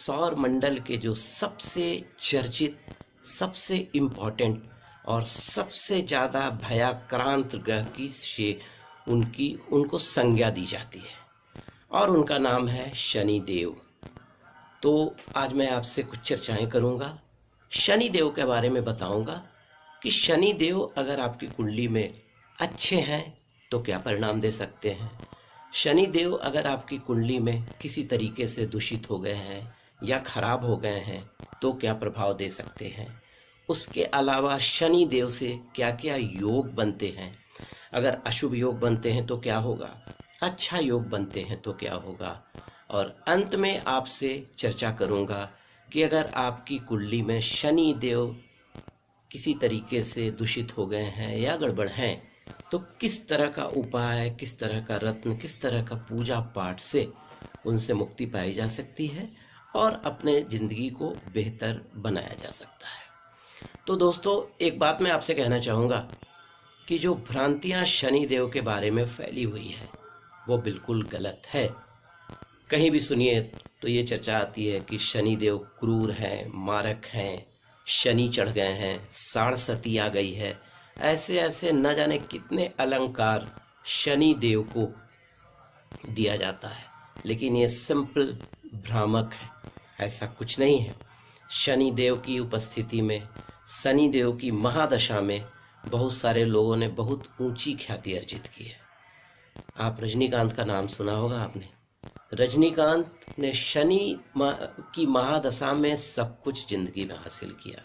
सौर मंडल के जो सबसे चर्चित, सबसे इम्पोर्टेंट और सबसे ज़्यादा भयाक्रांत ग्रह की से उनको संज्ञा दी जाती है और उनका नाम है शनि देव। तो आज मैं आपसे कुछ चर्चाएं करूंगा, शनि देव के बारे में बताऊंगा कि शनि देव अगर आपकी कुंडली में अच्छे हैं तो क्या परिणाम दे सकते हैं, शनि देव अगर आपकी कुंडली में किसी तरीके से दूषित हो गए हैं या खराब हो गए हैं तो क्या प्रभाव दे सकते हैं। उसके अलावा शनि देव से क्या क्या योग बनते हैं, अगर अशुभ योग बनते हैं तो क्या होगा, अच्छा योग बनते हैं तो क्या होगा। और अंत में आपसे चर्चा करूंगा कि अगर आपकी कुंडली में शनि देव किसी तरीके से दूषित हो गए हैं या गड़बड़ हैं तो किस तरह का उपाय, किस तरह का रत्न, किस तरह का पूजा पाठ से उनसे मुक्ति पाई जा सकती है और अपने जिंदगी को बेहतर बनाया जा सकता है। तो दोस्तों, एक बात मैं आपसे कहना चाहूँगा कि जो भ्रांतियाँ शनि देव के बारे में फैली हुई है वो बिल्कुल गलत है। कहीं भी सुनिए तो ये चर्चा आती है कि शनि देव क्रूर हैं, मारक हैं, शनि चढ़ गए हैं, साढ़सती आ गई है, ऐसे ऐसे न जाने कितने अलंकार शनि देव को दिया जाता है, लेकिन ये सिंपल भ्रामक है, ऐसा कुछ नहीं है। शनि देव की उपस्थिति में, शनि देव की महादशा में बहुत सारे लोगों ने बहुत ऊंची ख्याति अर्जित की है। आप रजनीकांत का नाम सुना होगा आपने। रजनीकांत ने शनि की महादशा में सब कुछ जिंदगी में हासिल किया।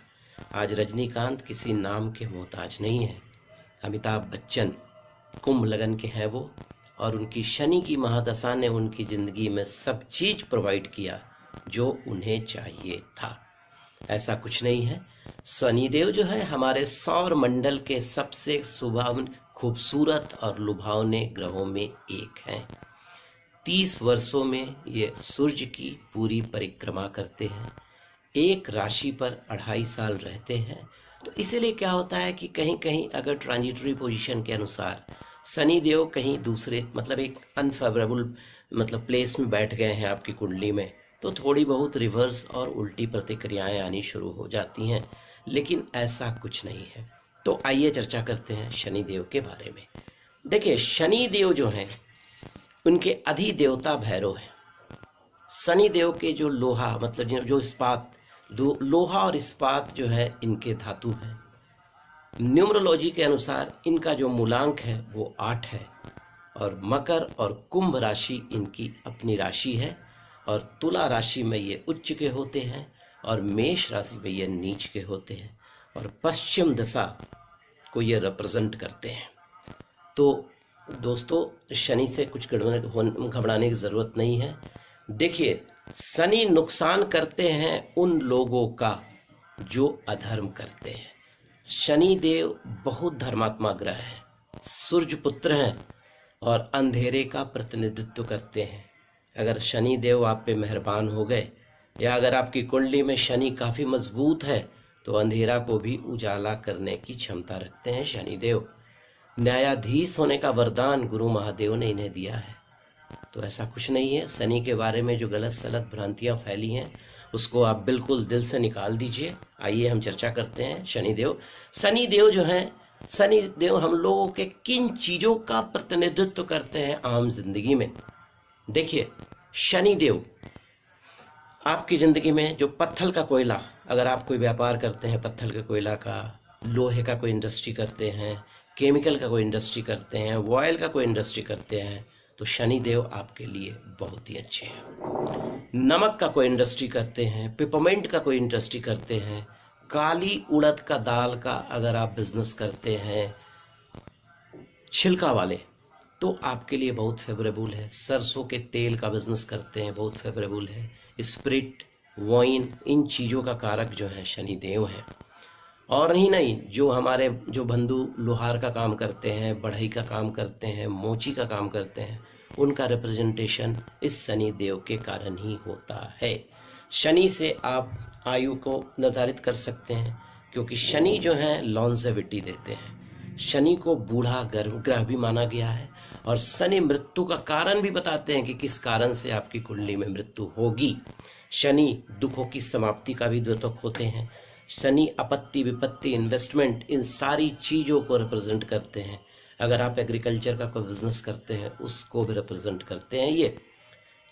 आज रजनीकांत किसी नाम के मोहताज नहीं है। अमिताभ बच्चन कुंभ लगन के हैं वो, और उनकी शनि की महादशा ने उनकी जिंदगी में सब चीज प्रोवाइड किया जो उन्हें चाहिए था। ऐसा कुछ नहीं है। शनिदेव जो है हमारे सौर मंडल के सबसे सुभावन, खूबसूरत और लुभावने ग्रहों में एक हैं। 30 वर्षों में ये सूर्य की पूरी परिक्रमा करते हैं, एक राशि पर 2.5 साल रहते हैं। तो इसीलिए क्या होता है कि कहीं कहीं अगर ट्रांजिटरी पोजीशन के अनुसार शनि देव कहीं दूसरे मतलब एक अनफेवरेबल प्लेस में बैठ गए हैं आपकी कुंडली में, तो थोड़ी बहुत रिवर्स और उल्टी प्रतिक्रियाएं आनी शुरू हो जाती हैं, लेकिन ऐसा कुछ नहीं है। तो आइए चर्चा करते हैं शनि देव के बारे में। देखिए, शनि देव जो हैं उनके अधिदेवता भैरव हैं। शनि देव के जो लोहा जो इस्पात, लोहा और इस्पात जो है इनके धातु हैं। न्यूमरोलॉजी के अनुसार इनका जो मूलांक है वो 8 है, और मकर और कुंभ राशि इनकी अपनी राशि है, और तुला राशि में ये उच्च के होते हैं और मेष राशि में ये नीच के होते हैं, और पश्चिम दशा को ये रिप्रेजेंट करते हैं। तो दोस्तों, शनि से कुछ घबराने की ज़रूरत नहीं है। देखिए, शनि नुकसान करते हैं उन लोगों का जो अधर्म करते हैं। शनि देव बहुत धर्मात्मा ग्रह है, सूर्य पुत्र हैं और अंधेरे का प्रतिनिधित्व करते हैं। अगर शनि देव आप पे मेहरबान हो गए या अगर आपकी कुंडली में शनि काफ़ी मजबूत है तो अंधेरा को भी उजाला करने की क्षमता रखते हैं शनि देव। न्यायाधीश होने का वरदान गुरु महादेव ने इन्हें दिया है। तो ऐसा कुछ नहीं है। शनि के बारे में जो गलत सलत भ्रांतियां फैली हैं उसको आप बिल्कुल दिल से निकाल दीजिए। आइए हम चर्चा करते हैं शनि देव। शनि देव जो हैं, शनि देव हम लोगों के किन चीज़ों का प्रतिनिधित्व करते हैं आम जिंदगी में। देखिए, शनि देव आपकी ज़िंदगी में जो पत्थर का कोयला, अगर आप कोई व्यापार करते हैं पत्थर के कोयला का, लोहे का कोई इंडस्ट्री करते हैं, केमिकल का कोई इंडस्ट्री करते हैं, ऑयल का कोई इंडस्ट्री करते हैं, तो शनि देव आपके लिए बहुत ही अच्छे हैं। नमक का कोई इंडस्ट्री करते हैं, पिपरमेंट का कोई इंडस्ट्री करते हैं, काली उड़द का दाल का अगर आप बिजनेस करते हैं छिलका वाले, तो आपके लिए बहुत फेवरेबल है। सरसों के तेल का बिजनेस करते हैं, बहुत फेवरेबल है। स्प्रिट, वाइन, इन चीज़ों का कारक जो है शनि देव है। और ही नहीं, जो हमारे जो बंधु लोहार का काम करते हैं, बढ़ई का काम करते हैं, मोची का काम करते हैं, उनका रिप्रेजेंटेशन इस शनि देव के कारण ही होता है। शनि से आप आयु को निर्धारित कर सकते हैं, क्योंकि शनि जो है लॉन्जेविटी देते हैं। शनि को बूढ़ा ग्रह भी माना गया है और शनि मृत्यु का कारण भी बताते हैं कि किस कारण से आपकी कुंडली में मृत्यु होगी। शनि दुखों की समाप्ति का भी द्योतक होते हैं। शनि आपत्ति, विपत्ति, इन्वेस्टमेंट, इन सारी चीजों को रिप्रेजेंट करते हैं। अगर आप एग्रीकल्चर का कोई बिजनेस करते हैं उसको भी रिप्रेजेंट करते हैं। ये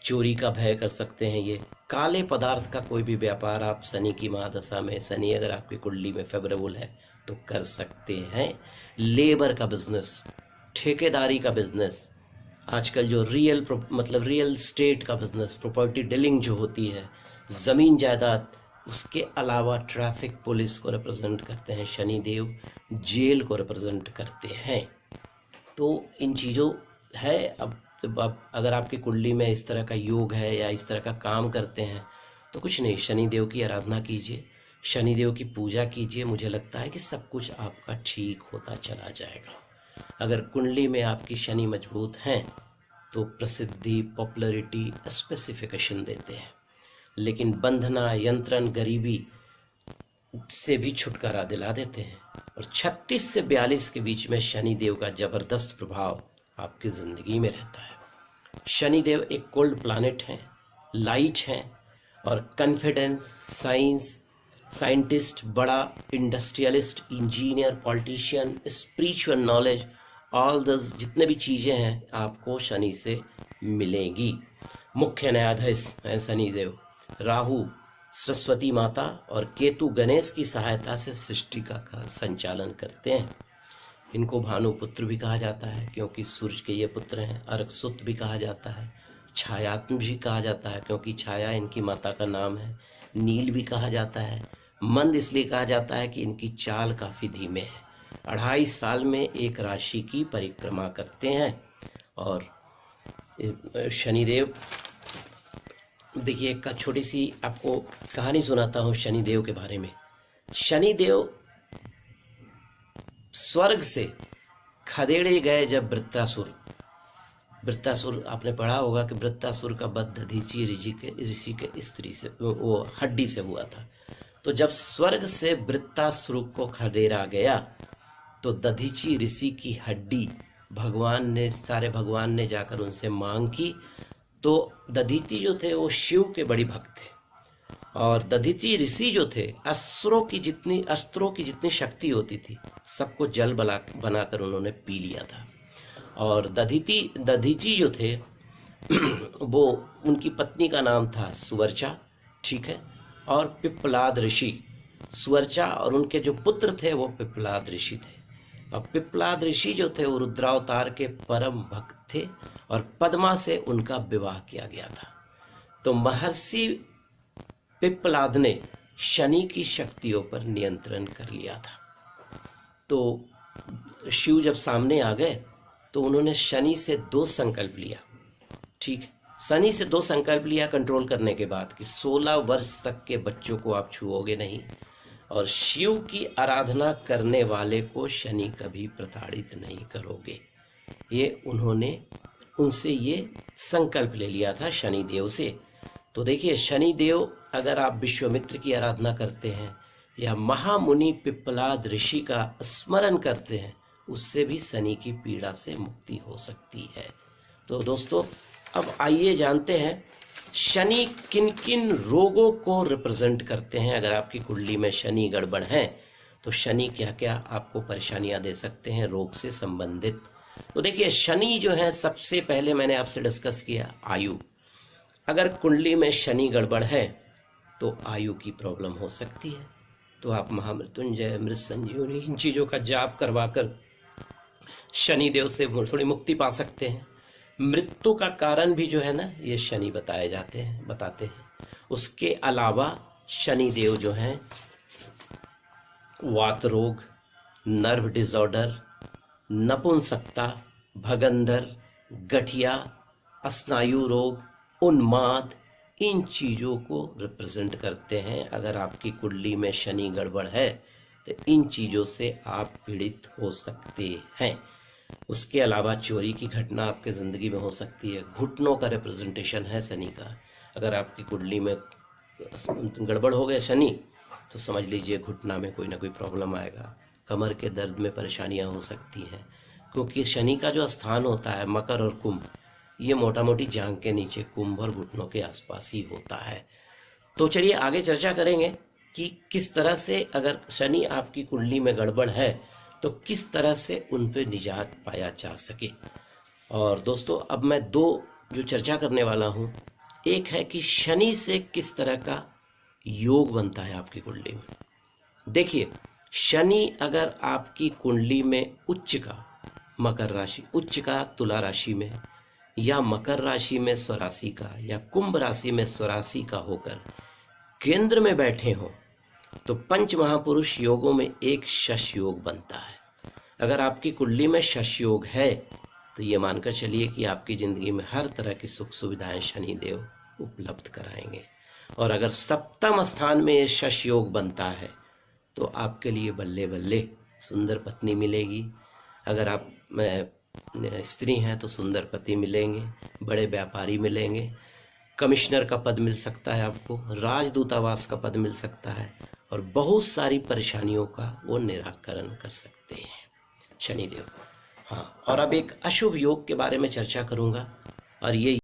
चोरी का भय कर सकते हैं। ये काले पदार्थ का कोई भी व्यापार आप शनि की महादशा में, शनि अगर आपकी कुंडली में फेवरेबल है तो कर सकते हैं। लेबर का बिजनेस, ठेकेदारी का बिजनेस, आजकल जो रियल स्टेट का बिजनेस, प्रॉपर्टी डीलिंग जो होती है, जमीन जायदाद, उसके अलावा ट्रैफिक पुलिस को रिप्रेजेंट करते हैं शनिदेव, जेल को रिप्रेजेंट करते हैं। तो इन चीज़ों है। अब जब अगर आपकी कुंडली में इस तरह का योग है या इस तरह का काम करते हैं तो कुछ नहीं, शनिदेव की आराधना कीजिए, शनिदेव की पूजा कीजिए। मुझे लगता है कि सब कुछ आपका ठीक होता चला जाएगा। अगर कुंडली में आपकी शनि मजबूत हैं तो प्रसिद्धि, पॉपुलैरिटी, स्पेसिफिकेशन देते हैं, लेकिन बंधना, यंत्रण, गरीबी से भी छुटकारा दिला देते हैं। और 36 से 42 के बीच में शनिदेव का जबरदस्त प्रभाव आपकी जिंदगी में रहता है। शनिदेव एक कोल्ड प्लैनेट है, लाइट है, और कॉन्फिडेंस, साइंटिस्ट, बड़ा industrialist, engineer, politician, spiritual knowledge, all दस जितने भी चीजें हैं आपको शनि से मिलेंगी। मुख्य न्यायाधीश है शनिदेव। राहु सरस्वती माता और केतु गणेश की सहायता से सृष्टि का संचालन करते हैं। इनको भानुपुत्र भी कहा जाता है क्योंकि सूर्य के ये पुत्र हैं। अर्कसुत भी कहा जाता है, छायात्म भी कहा जाता है क्योंकि छाया इनकी माता का नाम है। नील भी कहा जाता है। मंद इसलिए कहा जाता है कि इनकी चाल काफी धीमे है। 2.5 साल में एक राशि की परिक्रमा करते हैं। और शनिदेव, देखिए एक छोटी सी आपको कहानी सुनाता हूँ शनिदेव के बारे में। शनिदेव स्वर्ग से खदेड़े गए जब वृत्रासुर, आपने पढ़ा होगा कि वृत्रासुर का वध दधीचि ऋषि के स्त्री से, वो हड्डी से हुआ था। तो जब स्वर्ग से वृत्रासुर को खदेड़ा गया तो दधीचि ऋषि की हड्डी सारे भगवान ने जाकर उनसे मांग की। तो दधीचि जो थे वो शिव के बड़ी भक्त थे, और दधीचि ऋषि जो थे अस्त्रों की जितनी शक्ति होती थी सबको जल बनाकर उन्होंने पी लिया था। और दधीचि जो थे वो, उनकी पत्नी का नाम था सुवर्चा, ठीक है, और पिप्पलाद ऋषि। सुवर्चा और उनके जो पुत्र थे वो पिप्पलाद ऋषि थे। और पिप्पलाद ऋषि जो थे वो रुद्रावतार के परम भक्त थे और पद्मा से उनका विवाह किया गया था। तो महर्षि पिप्पलाद ने शनि की शक्तियों पर नियंत्रण कर लिया था। तो शिव जब सामने आ गए तो उन्होंने शनि से 2 संकल्प लिया, ठीक है, शनि से 2 संकल्प लिया कंट्रोल करने के बाद कि 16 वर्ष तक के बच्चों को आप छुओगे नहीं, और शिव की आराधना करने वाले को शनि कभी प्रताड़ित नहीं करोगे। ये उन्होंने उनसे ये संकल्प ले लिया था शनिदेव से। तो देखिए, शनिदेव अगर आप विश्वामित्र की आराधना करते हैं या महामुनि पिप्पलाद ऋषि का स्मरण करते हैं, उससे भी शनि की पीड़ा से मुक्ति हो सकती है। तो दोस्तों, अब आइए जानते हैं शनि किन किन रोगों को रिप्रेजेंट करते हैं। अगर आपकी कुंडली में शनि गड़बड़ है तो शनि क्या क्या आपको परेशानियां दे सकते हैं रोग से संबंधित। तो देखिए, शनि जो है, सबसे पहले मैंने आपसे डिस्कस किया आयु। अगर कुंडली में शनि गड़बड़ है तो आयु की प्रॉब्लम हो सकती है। तो आप महामृत्युंजय, मृत संजीवनी, इन चीजों का जाप करवाकर शनिदेव से थोड़ी मुक्ति पा सकते हैं। मृत्यु का कारण भी जो है ना, ये शनि बताते हैं। उसके अलावा शनिदेव जो हैं वात रोग, नर्व डिसऑर्डर, नपुंसकता, भगंदर, गठिया, स्नायु रोग, उन्माद, इन चीजों को रिप्रेजेंट करते हैं। अगर आपकी कुंडली में शनि गड़बड़ है तो इन चीजों से आप पीड़ित हो सकते हैं। उसके अलावा चोरी की घटना आपके जिंदगी में हो सकती है। घुटनों का रिप्रेजेंटेशन है शनि का। अगर आपकी कुंडली में गड़बड़ हो गया शनि तो समझ लीजिए घुटना में कोई ना कोई प्रॉब्लम आएगा। कमर के दर्द में परेशानियां हो सकती हैं। क्योंकि शनि का जो स्थान होता है मकर और कुंभ, ये मोटा मोटी जांघ के नीचे कुंभ और घुटनों के आसपास ही होता है। तो चलिए आगे चर्चा करेंगे कि किस तरह से अगर शनि आपकी कुंडली में गड़बड़ है तो किस तरह से उन पे निजात पाया जा सके। और दोस्तों अब मैं दो जो चर्चा करने वाला हूँ, एक है कि शनि से किस तरह का योग बनता है आपकी कुंडली में। देखिए, शनि अगर आपकी कुंडली में उच्च का मकर राशि, उच्च का तुला राशि में, या मकर राशि में स्वराशि का, या कुंभ राशि में स्वराशि का होकर केंद्र में बैठे हो तो पंच महापुरुष योगों में एक शश योग बनता है। अगर आपकी कुंडली में शश योग है तो ये मानकर चलिए कि आपकी जिंदगी में हर तरह की सुख सुविधाएं शनिदेव उपलब्ध कराएंगे। और अगर सप्तम स्थान में ये शश योग बनता है तो आपके लिए बल्ले बल्ले सुंदर पत्नी मिलेगी। अगर आप स्त्री हैं तो सुंदर पति मिलेंगे, बड़े व्यापारी मिलेंगे, कमिश्नर का पद मिल सकता है आपको, राजदूतावास का पद मिल सकता है, और बहुत सारी परेशानियों का वो निराकरण कर सकते हैं शनिदेव। हाँ, और अब एक अशुभ योग के बारे में चर्चा करूंगा, और ये